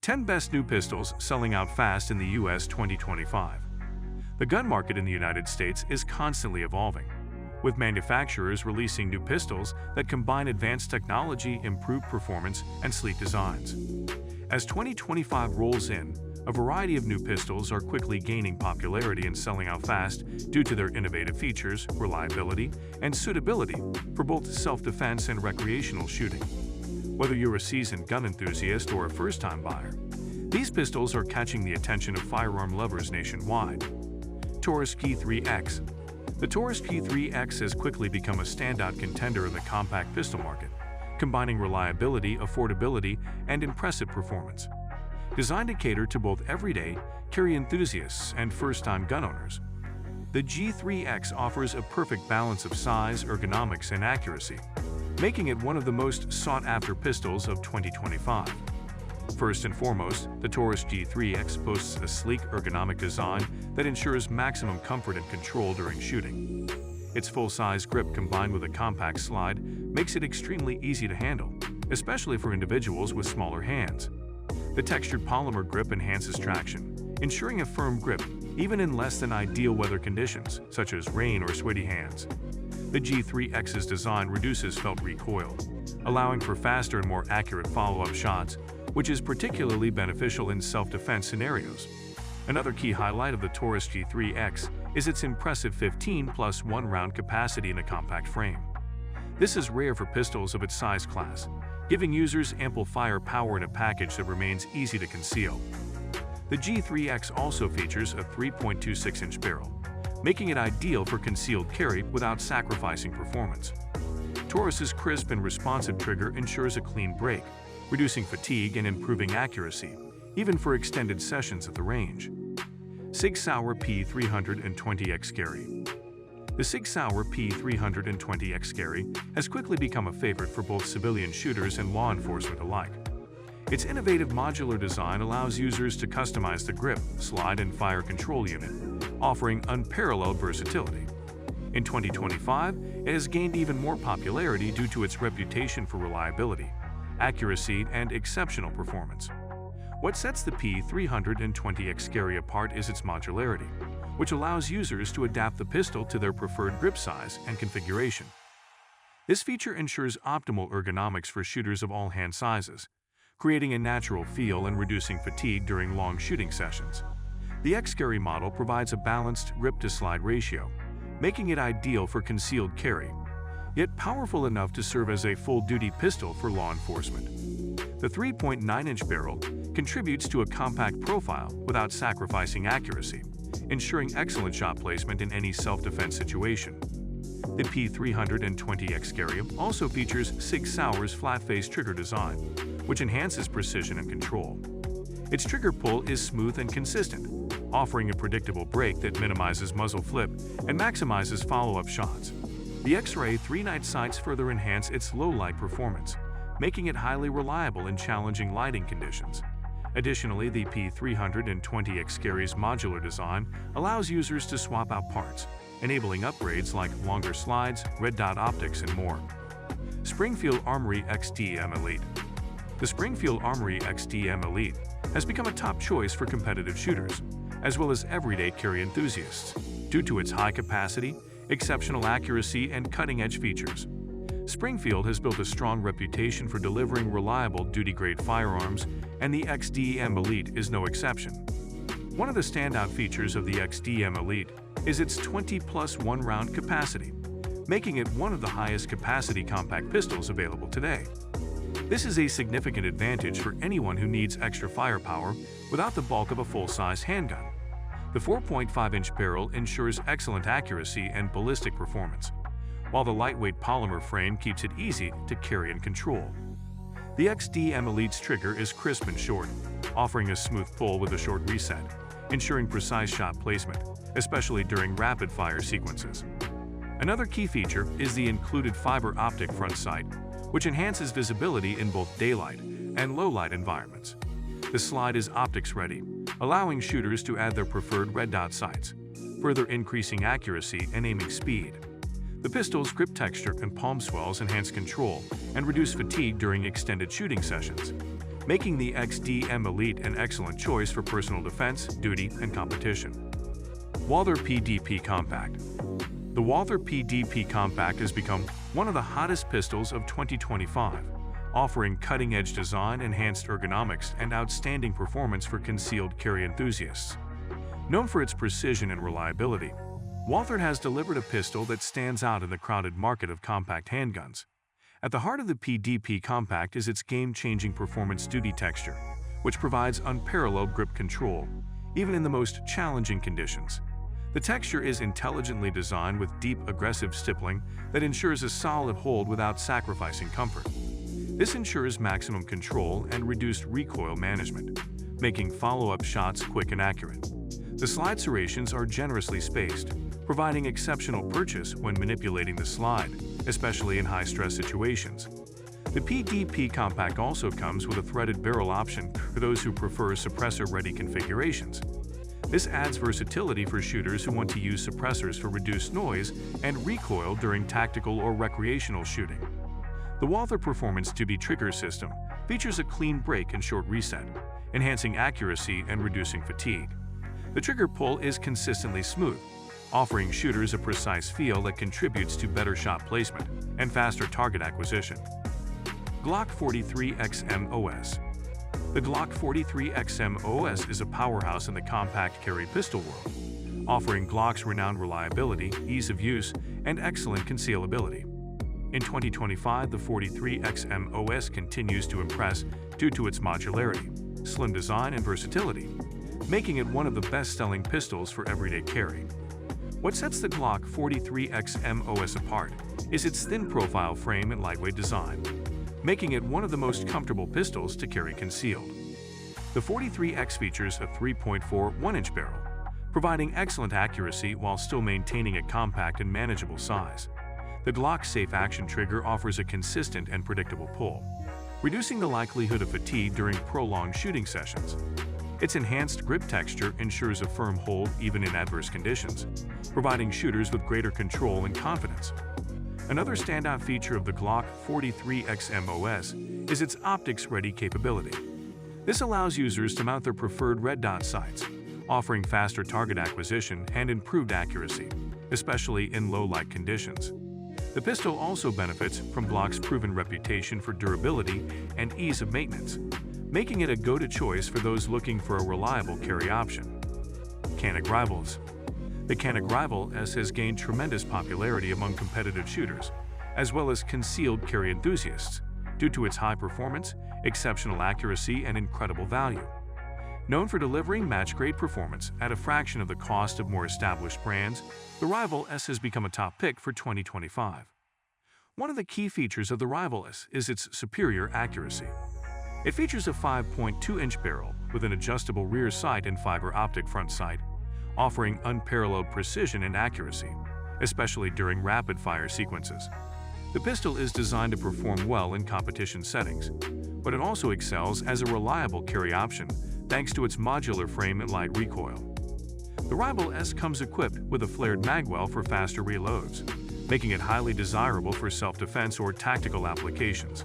10 Best New Pistols Selling Out Fast in the U.S. 2025. The gun market in the United States is constantly evolving, with manufacturers releasing new pistols that combine advanced technology, improved performance, and sleek designs. As 2025 rolls in, a variety of new pistols are quickly gaining popularity and selling out fast due to their innovative features, reliability, and suitability for both self-defense and recreational shooting. Whether you're a seasoned gun enthusiast or a first-time buyer, these pistols are catching the attention of firearm lovers nationwide. Taurus Key3X. The Taurus Key3X has quickly become a standout contender in the compact pistol market, combining reliability, affordability, and impressive performance. Designed to cater to both everyday carry enthusiasts and first-time gun owners, the G3X offers a perfect balance of size, ergonomics, and accuracy, making it one of the most sought-after pistols of 2025. First and foremost, the Taurus G3X boasts a sleek, ergonomic design that ensures maximum comfort and control during shooting. Its full-size grip combined with a compact slide makes it extremely easy to handle, especially for individuals with smaller hands. The textured polymer grip enhances traction, ensuring a firm grip even in less than ideal weather conditions, such as rain or sweaty hands. The G3X's design reduces felt recoil, allowing for faster and more accurate follow-up shots, which is particularly beneficial in self-defense scenarios. Another key highlight of the Taurus G3X is its impressive 15+1 round capacity in a compact frame. This is rare for pistols of its size class, giving users ample firepower in a package that remains easy to conceal. The G3X also features a 3.26-inch barrel, making it ideal for concealed carry without sacrificing performance. Taurus's crisp and responsive trigger ensures a clean break, reducing fatigue and improving accuracy, even for extended sessions at the range. Sig Sauer P320X Carry. The Sig Sauer P320X Carry has quickly become a favorite for both civilian shooters and law enforcement alike. Its innovative modular design allows users to customize the grip, slide, and fire control unit, offering unparalleled versatility. In 2025, it has gained even more popularity due to its reputation for reliability, accuracy, and exceptional performance. What sets the P320X Carry apart is its modularity, which allows users to adapt the pistol to their preferred grip size and configuration. This feature ensures optimal ergonomics for shooters of all hand sizes, creating a natural feel and reducing fatigue during long shooting sessions. The X-Carry model provides a balanced grip-to-slide ratio, making it ideal for concealed carry, yet powerful enough to serve as a full-duty pistol for law enforcement. The 3.9-inch barrel contributes to a compact profile without sacrificing accuracy, ensuring excellent shot placement in any self-defense situation. The P320X Carry also features Sig Sauer's flat-face trigger design, which enhances precision and control. Its trigger pull is smooth and consistent, offering a predictable break that minimizes muzzle flip and maximizes follow-up shots. The X-Ray 3-night sights further enhance its low-light performance, making it highly reliable in challenging lighting conditions. Additionally, the P320X Carry's modular design allows users to swap out parts, enabling upgrades like longer slides, red dot optics, and more. Springfield Armory XDM Elite. The Springfield Armory XDM Elite has become a top choice for competitive shooters, as well as everyday carry enthusiasts, due to its high capacity, exceptional accuracy, and cutting-edge features. Springfield has built a strong reputation for delivering reliable duty-grade firearms, and the XDM Elite is no exception. One of the standout features of the XDM Elite is its 20+1 round capacity, making it one of the highest capacity compact pistols available today. This is a significant advantage for anyone who needs extra firepower without the bulk of a full-size handgun. The 4.5-inch barrel ensures excellent accuracy and ballistic performance, while the lightweight polymer frame keeps it easy to carry and control. The XDM Elite's trigger is crisp and short, offering a smooth pull with a short reset, ensuring precise shot placement, especially during rapid-fire sequences. Another key feature is the included fiber optic front sight, which enhances visibility in both daylight and low-light environments. The slide is optics-ready, allowing shooters to add their preferred red dot sights, further increasing accuracy and aiming speed. The pistol's grip texture and palm swells enhance control and reduce fatigue during extended shooting sessions. making the XDM Elite an excellent choice for personal defense, duty, and competition. Walther PDP Compact. The Walther PDP Compact has become one of the hottest pistols of 2025, offering cutting-edge design, enhanced ergonomics, and outstanding performance for concealed carry enthusiasts. Known for its precision and reliability, Walther has delivered a pistol that stands out in the crowded market of compact handguns. At the heart of the PDP Compact is its game-changing performance duty texture, which provides unparalleled grip control, even in the most challenging conditions. The texture is intelligently designed with deep, aggressive stippling that ensures a solid hold without sacrificing comfort. This ensures maximum control and reduced recoil management, making follow-up shots quick and accurate. The slide serrations are generously spaced, providing exceptional purchase when manipulating the slide, especially in high-stress situations. The PDP Compact also comes with a threaded barrel option for those who prefer suppressor-ready configurations. This adds versatility for shooters who want to use suppressors for reduced noise and recoil during tactical or recreational shooting. The Walther Performance Duty Trigger System features a clean break and short reset, enhancing accuracy and reducing fatigue. The trigger pull is consistently smooth, offering shooters a precise feel that contributes to better shot placement and faster target acquisition. Glock 43XM OS. The Glock 43XM OS is a powerhouse in the compact carry pistol world, offering Glock's renowned reliability, ease of use, and excellent concealability. In 2025, the 43XM OS continues to impress due to its modularity, slim design, and versatility, making it one of the best-selling pistols for everyday carry. What sets the Glock 43XM OS apart is its thin profile frame and lightweight design, making it one of the most comfortable pistols to carry concealed. The 43X features a 3.4 1-inch barrel, providing excellent accuracy while still maintaining a compact and manageable size. The Glock's safe action trigger offers a consistent and predictable pull, reducing the likelihood of fatigue during prolonged shooting sessions. Its enhanced grip texture ensures a firm hold even in adverse conditions, providing shooters with greater control and confidence. Another standout feature of the Glock 43XM OS is its optics-ready capability. This allows users to mount their preferred red dot sights, offering faster target acquisition and improved accuracy, especially in low-light conditions. The pistol also benefits from Glock's proven reputation for durability and ease of maintenance, making it a go-to choice for those looking for a reliable carry option. Canik Rivals. The Canik Rival S has gained tremendous popularity among competitive shooters, as well as concealed carry enthusiasts, due to its high performance, exceptional accuracy, and incredible value. Known for delivering match-grade performance at a fraction of the cost of more established brands, the Rival S has become a top pick for 2025. One of the key features of the Rival S is its superior accuracy. It features a 5.2-inch barrel with an adjustable rear sight and fiber optic front sight, offering unparalleled precision and accuracy, especially during rapid-fire sequences. The pistol is designed to perform well in competition settings, but it also excels as a reliable carry option thanks to its modular frame and light recoil. The Rival S comes equipped with a flared magwell for faster reloads, making it highly desirable for self-defense or tactical applications.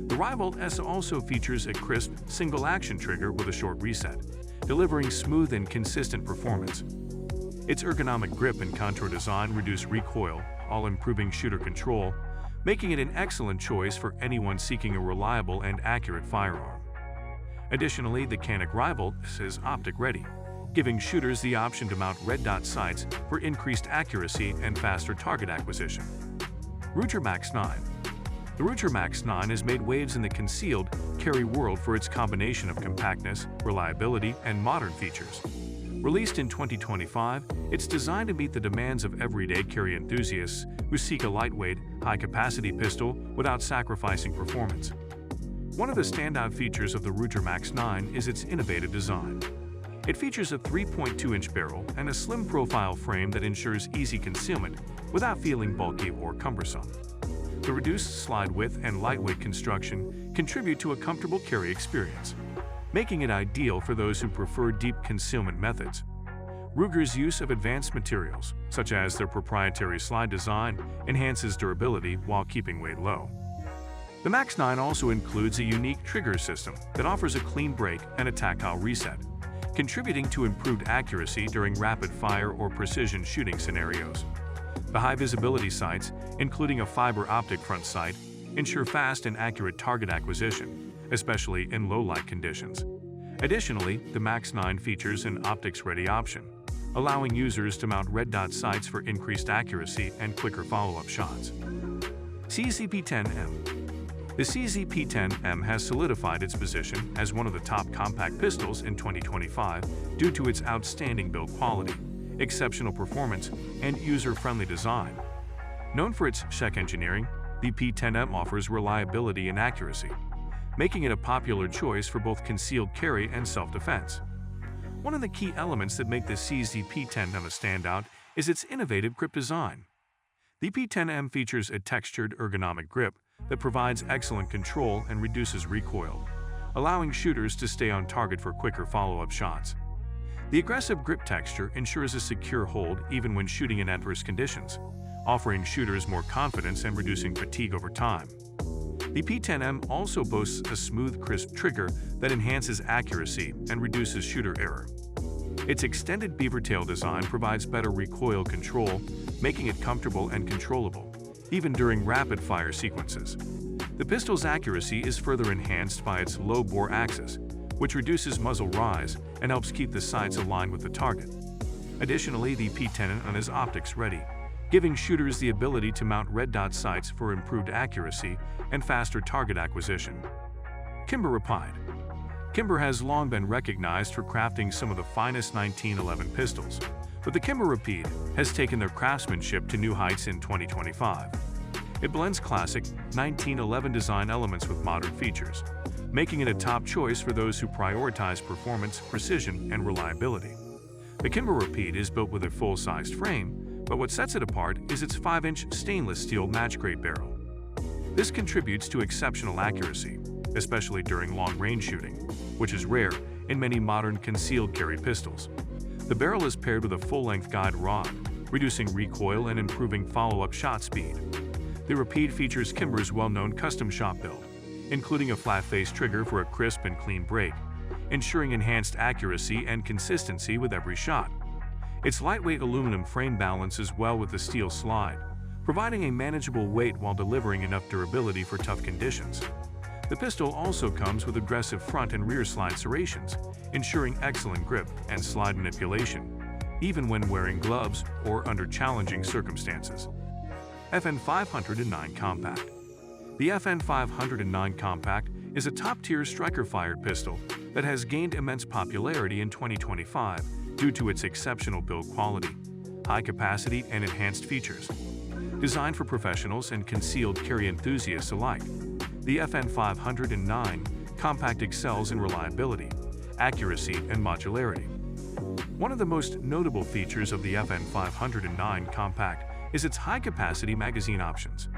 The Rival S also features a crisp, single-action trigger with a short reset, delivering smooth and consistent performance. Its ergonomic grip and contour design reduce recoil, all improving shooter control, making it an excellent choice for anyone seeking a reliable and accurate firearm. Additionally, the Canik Rival S is optic-ready, giving shooters the option to mount red dot sights for increased accuracy and faster target acquisition. Ruger Max 9. The Ruger Max 9 has made waves in the concealed carry world for its combination of compactness, reliability, and modern features. Released in 2025, it's designed to meet the demands of everyday carry enthusiasts who seek a lightweight, high-capacity pistol without sacrificing performance. One of the standout features of the Ruger Max 9 is its innovative design. It features a 3.2-inch barrel and a slim profile frame that ensures easy concealment without feeling bulky or cumbersome. The reduced slide width and lightweight construction contribute to a comfortable carry experience, making it ideal for those who prefer deep concealment methods. Ruger's use of advanced materials, such as their proprietary slide design, enhances durability while keeping weight low. The Max 9 also includes a unique trigger system that offers a clean break and a tactile reset, contributing to improved accuracy during rapid-fire or precision shooting scenarios. The high-visibility sights, including a fiber optic front sight, ensure fast and accurate target acquisition, especially in low-light conditions. Additionally, the Max 9 features an optics-ready option, allowing users to mount red dot sights for increased accuracy and quicker follow-up shots. CZP-10M. The CZP-10M has solidified its position as one of the top compact pistols in 2025 due to its outstanding build quality, exceptional performance, and user-friendly design. Known for its Czech engineering, the P10M offers reliability and accuracy, making it a popular choice for both concealed carry and self-defense. One of the key elements that make the CZP-10M a standout is its innovative grip design. The P10M features a textured ergonomic grip that provides excellent control and reduces recoil, allowing shooters to stay on target for quicker follow-up shots. The aggressive grip texture ensures a secure hold even when shooting in adverse conditions, offering shooters more confidence and reducing fatigue over time. The P10M also boasts a smooth, crisp trigger that enhances accuracy and reduces shooter error. Its extended beaver tail design provides better recoil control, making it comfortable and controllable, even during rapid-fire sequences. The pistol's accuracy is further enhanced by its low-bore axis, which reduces muzzle rise and helps keep the sights aligned with the target. Additionally, the P10M is optics-ready, giving shooters the ability to mount red dot sights for improved accuracy and faster target acquisition. Kimber Rapide. Kimber has long been recognized for crafting some of the finest 1911 pistols, but the Kimber Rapide has taken their craftsmanship to new heights in 2025. It blends classic 1911 design elements with modern features, making it a top choice for those who prioritize performance, precision, and reliability. The Kimber Rapide is built with a full-sized frame, but what sets it apart is its 5-inch stainless steel match-grade barrel. This contributes to exceptional accuracy, especially during long-range shooting, which is rare in many modern concealed carry pistols. The barrel is paired with a full-length guide rod, reducing recoil and improving follow-up shot speed. The Rapide features Kimber's well-known custom shop build, including a flat-face trigger for a crisp and clean break, ensuring enhanced accuracy and consistency with every shot. Its lightweight aluminum frame balances well with the steel slide, providing a manageable weight while delivering enough durability for tough conditions. The pistol also comes with aggressive front and rear slide serrations, ensuring excellent grip and slide manipulation, even when wearing gloves or under challenging circumstances. FN509 Compact. The FN509 Compact is a top-tier striker-fired pistol that has gained immense popularity in 2025 due to its exceptional build quality, high capacity, and enhanced features. Designed for professionals and concealed carry enthusiasts alike, the FN509 Compact excels in reliability, accuracy, and modularity. One of the most notable features of the FN509 Compact is its high-capacity magazine options.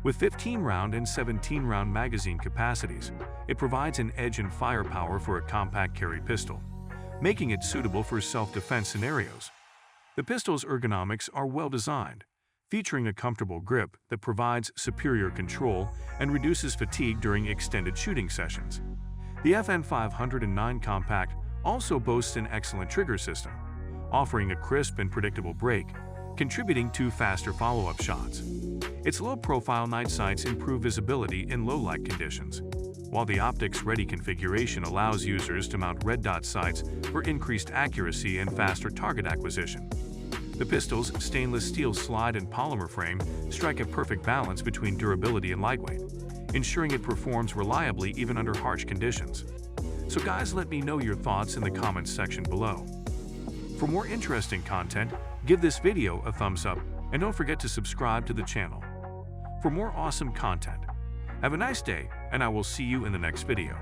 With 15-round and 17-round magazine capacities, it provides an edge in firepower for a compact carry pistol, making it suitable for self-defense scenarios. The pistol's ergonomics are well-designed, featuring a comfortable grip that provides superior control and reduces fatigue during extended shooting sessions. The FN509 Compact also boasts an excellent trigger system, offering a crisp and predictable break, contributing to faster follow-up shots. Its low-profile night sights improve visibility in low-light conditions, while the optics-ready configuration allows users to mount red dot sights for increased accuracy and faster target acquisition. The pistol's stainless steel slide and polymer frame strike a perfect balance between durability and lightweight, ensuring it performs reliably even under harsh conditions. So guys, let me know your thoughts in the comments section below. For more interesting content, give this video a thumbs up and don't forget to subscribe to the channel. For more awesome content, have a nice day and I will see you in the next video.